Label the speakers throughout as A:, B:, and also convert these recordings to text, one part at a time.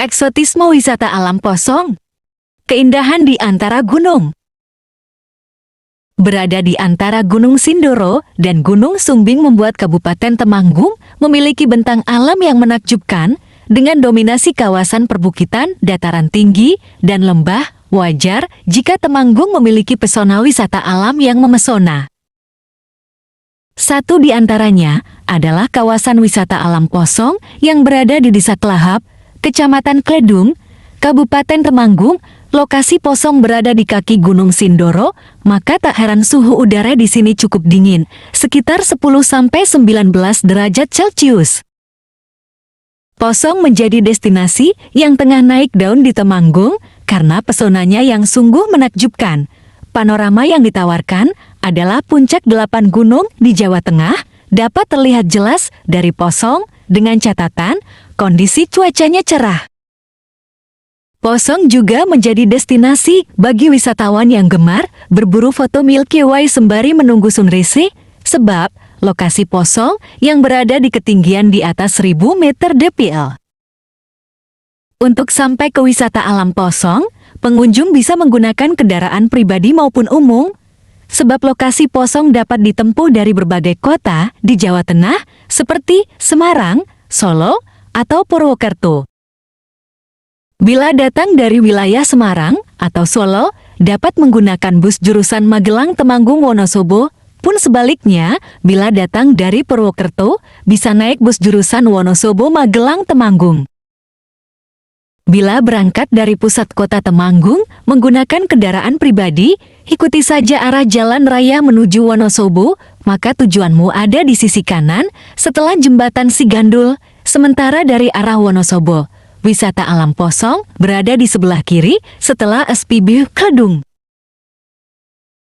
A: Eksotisme wisata alam Posong. Keindahan di antara gunung. Berada di antara Gunung Sindoro dan Gunung Sumbing membuat Kabupaten Temanggung memiliki bentang alam yang menakjubkan dengan dominasi kawasan perbukitan, dataran tinggi, dan lembah. Wajar jika Temanggung memiliki pesona wisata alam yang memesona. Satu di antaranya adalah kawasan wisata alam Posong yang berada di Desa Kelahap, Kecamatan Kledung, Kabupaten Temanggung. Lokasi Posong berada di kaki Gunung Sindoro, maka tak heran suhu udara di sini cukup dingin, sekitar 10–19 derajat Celcius. Posong menjadi destinasi yang tengah naik daun di Temanggung karena pesonanya yang sungguh menakjubkan. Panorama yang ditawarkan adalah puncak 8 gunung di Jawa Tengah dapat terlihat jelas dari Posong dengan catatan kondisi cuacanya cerah. Posong juga menjadi destinasi bagi wisatawan yang gemar berburu foto Milky Way sembari menunggu sunrise, sebab lokasi Posong yang berada di ketinggian di atas 1000 meter DPL. Untuk sampai ke wisata alam Posong, pengunjung bisa menggunakan kendaraan pribadi maupun umum, sebab lokasi Posong dapat ditempuh dari berbagai kota di Jawa Tengah seperti Semarang, Solo, atau Purwokerto. Bila datang dari wilayah Semarang atau Solo, dapat menggunakan bus jurusan Magelang Temanggung Wonosobo, pun sebaliknya, bila datang dari Purwokerto, bisa naik bus jurusan Wonosobo Magelang Temanggung. Bila berangkat dari pusat kota Temanggung, menggunakan kendaraan pribadi, ikuti saja arah jalan raya menuju Wonosobo, maka tujuanmu ada di sisi kanan setelah jembatan Sigandul, sementara dari arah Wonosobo. Wisata alam Posong berada di sebelah kiri setelah SPB Kledung.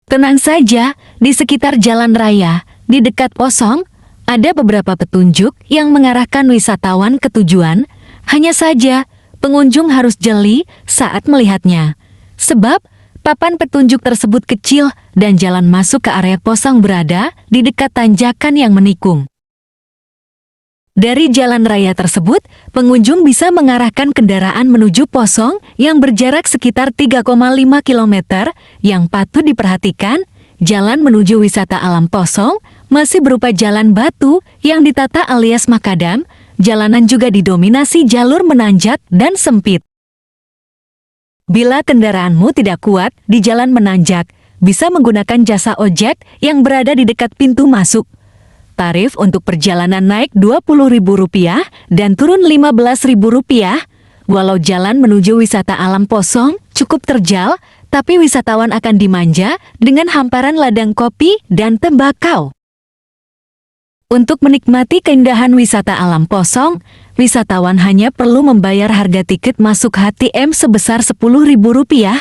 A: Tenang saja, di sekitar jalan raya, di dekat Posong, ada beberapa petunjuk yang mengarahkan wisatawan ke tujuan. Hanya saja, pengunjung harus jeli saat melihatnya. Sebab, papan petunjuk tersebut kecil dan jalan masuk ke area Posong berada di dekat tanjakan yang menikung. Dari jalan raya tersebut, pengunjung bisa mengarahkan kendaraan menuju Posong yang berjarak sekitar 3,5 km. Yang patut diperhatikan, jalan menuju wisata alam Posong masih berupa jalan batu yang ditata alias makadam. Jalanan juga didominasi jalur menanjak dan sempit. Bila kendaraanmu tidak kuat di jalan menanjak, bisa menggunakan jasa ojek yang berada di dekat pintu masuk. Tarif untuk perjalanan naik Rp20.000 dan turun Rp15.000. Walau jalan menuju wisata alam Posong cukup terjal, tapi wisatawan akan dimanja dengan hamparan ladang kopi dan tembakau. Untuk menikmati keindahan wisata alam Posong, wisatawan hanya perlu membayar harga tiket masuk HTM sebesar Rp10.000.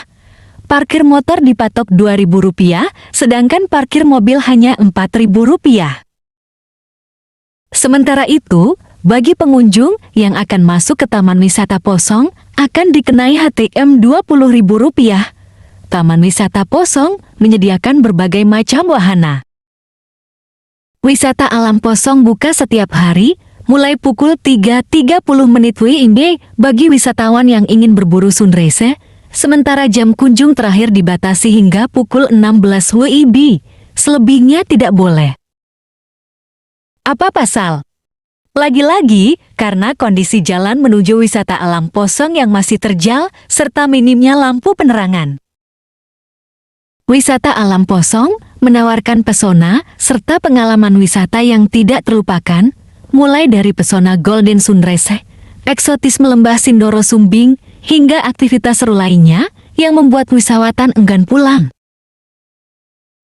A: Parkir motor dipatok Rp2.000, sedangkan parkir mobil hanya Rp4.000. Sementara itu, bagi pengunjung yang akan masuk ke Taman Wisata Posong akan dikenai HTM Rp20.000. Taman Wisata Posong menyediakan berbagai macam wahana. Wisata alam Posong buka setiap hari, mulai pukul 3.30 WIB bagi wisatawan yang ingin berburu sunrise, sementara jam kunjung terakhir dibatasi hingga pukul 16 WIB. Selebihnya tidak boleh. Apa pasal? Lagi-lagi, karena kondisi jalan menuju wisata alam Posong yang masih terjal, serta minimnya lampu penerangan. Wisata alam Posong menawarkan pesona serta pengalaman wisata yang tidak terlupakan, mulai dari pesona Golden Sunrise, eksotisme lembah Sindoro Sumbing, hingga aktivitas seru lainnya yang membuat wisatawan enggan pulang.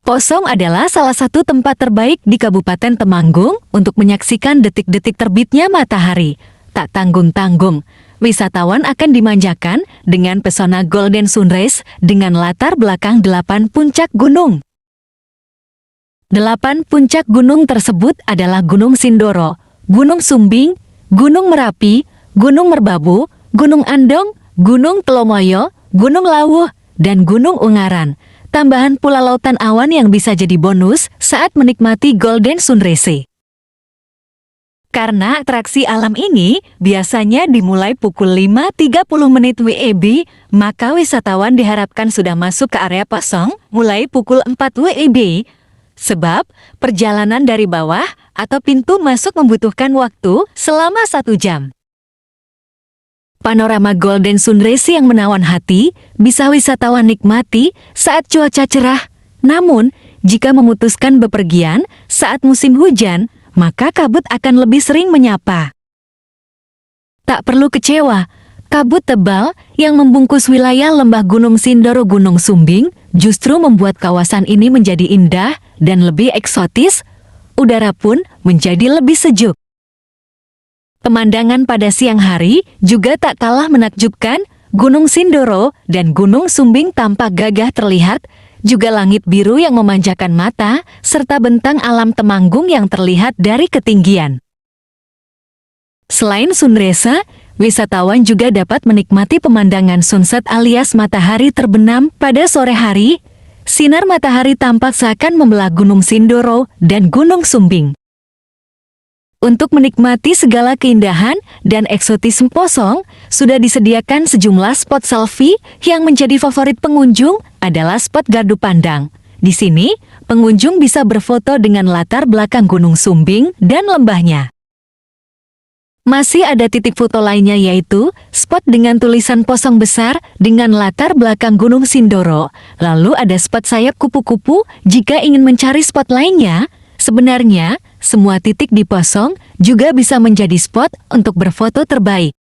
A: Posong adalah salah satu tempat terbaik di Kabupaten Temanggung untuk menyaksikan detik-detik terbitnya matahari. Tak tanggung-tanggung, wisatawan akan dimanjakan dengan pesona Golden Sunrise dengan latar belakang 8 puncak gunung. 8 puncak gunung tersebut adalah Gunung Sindoro, Gunung Sumbing, Gunung Merapi, Gunung Merbabu, Gunung Andong, Gunung Telomoyo, Gunung Lawuh, dan Gunung Ungaran. Tambahan pula lautan awan yang bisa jadi bonus saat menikmati Golden Sunrise. Karena atraksi alam ini biasanya dimulai pukul 5.30 WIB, maka wisatawan diharapkan sudah masuk ke area kosong mulai pukul 4 WIB. Sebab perjalanan dari bawah atau pintu masuk membutuhkan waktu selama 1 jam. Panorama Golden Sunrise yang menawan hati bisa wisatawan nikmati saat cuaca cerah. Namun, jika memutuskan bepergian saat musim hujan, maka kabut akan lebih sering menyapa. Tak perlu kecewa, kabut tebal yang membungkus wilayah lembah Gunung Sindoro Gunung Sumbing justru membuat kawasan ini menjadi indah dan lebih eksotis. Udara pun menjadi lebih sejuk. Pemandangan pada siang hari juga tak kalah menakjubkan. Gunung Sindoro dan Gunung Sumbing tampak gagah terlihat, juga langit biru yang memanjakan mata, serta bentang alam Temanggung yang terlihat dari ketinggian. Selain sunrise, wisatawan juga dapat menikmati pemandangan sunset alias matahari terbenam pada sore hari. Sinar matahari tampak seakan membelah Gunung Sindoro dan Gunung Sumbing. Untuk menikmati segala keindahan dan eksotisme Posong, sudah disediakan sejumlah spot selfie yang menjadi favorit pengunjung adalah spot Gardu Pandang. Di sini, pengunjung bisa berfoto dengan latar belakang Gunung Sumbing dan lembahnya. Masih ada titik foto lainnya yaitu spot dengan tulisan Posong besar dengan latar belakang Gunung Sindoro. Lalu ada spot sayap kupu-kupu jika ingin mencari spot lainnya. Sebenarnya, semua titik di Posong juga bisa menjadi spot untuk berfoto terbaik.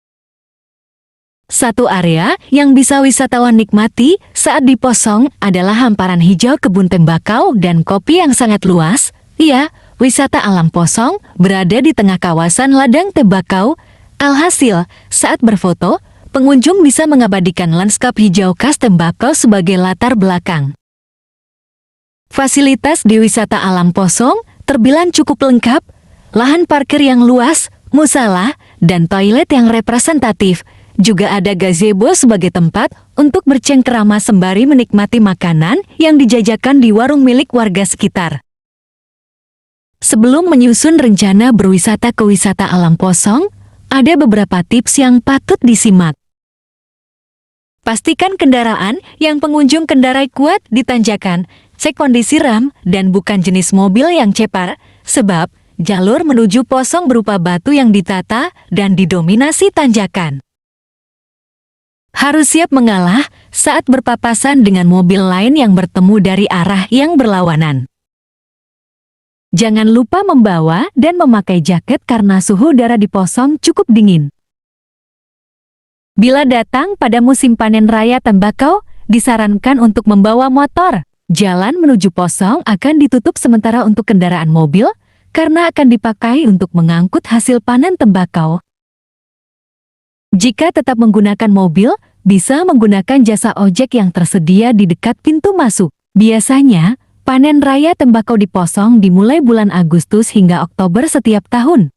A: Satu area yang bisa wisatawan nikmati saat di Posong adalah hamparan hijau kebun tembakau dan kopi yang sangat luas. Ya, wisata alam Posong berada di tengah kawasan ladang tembakau. Alhasil, saat berfoto, pengunjung bisa mengabadikan lanskap hijau khas tembakau sebagai latar belakang. Fasilitas di wisata alam Posong terbilang cukup lengkap, lahan parkir yang luas, musala, dan toilet yang representatif. Juga ada gazebo sebagai tempat untuk bercengkerama sembari menikmati makanan yang dijajakan di warung milik warga sekitar. Sebelum menyusun rencana berwisata ke wisata alam Posong, ada beberapa tips yang patut disimak. Pastikan kendaraan yang pengunjung kendarai kuat di tanjakan. Cek kondisi ram dan bukan jenis mobil yang cepar, sebab jalur menuju Posong berupa batu yang ditata dan didominasi tanjakan. Harus siap mengalah saat berpapasan dengan mobil lain yang bertemu dari arah yang berlawanan. Jangan lupa membawa dan memakai jaket karena suhu udara di Posong cukup dingin. Bila datang pada musim panen raya tembakau, disarankan untuk membawa motor. Jalan menuju Posong akan ditutup sementara untuk kendaraan mobil karena akan dipakai untuk mengangkut hasil panen tembakau. Jika tetap menggunakan mobil, bisa menggunakan jasa ojek yang tersedia di dekat pintu masuk. Biasanya, panen raya tembakau di Posong dimulai bulan Agustus hingga Oktober setiap tahun.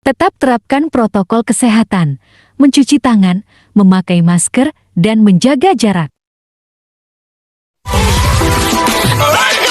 A: Tetap terapkan protokol kesehatan, mencuci tangan, memakai masker, dan menjaga jarak.
B: Alright.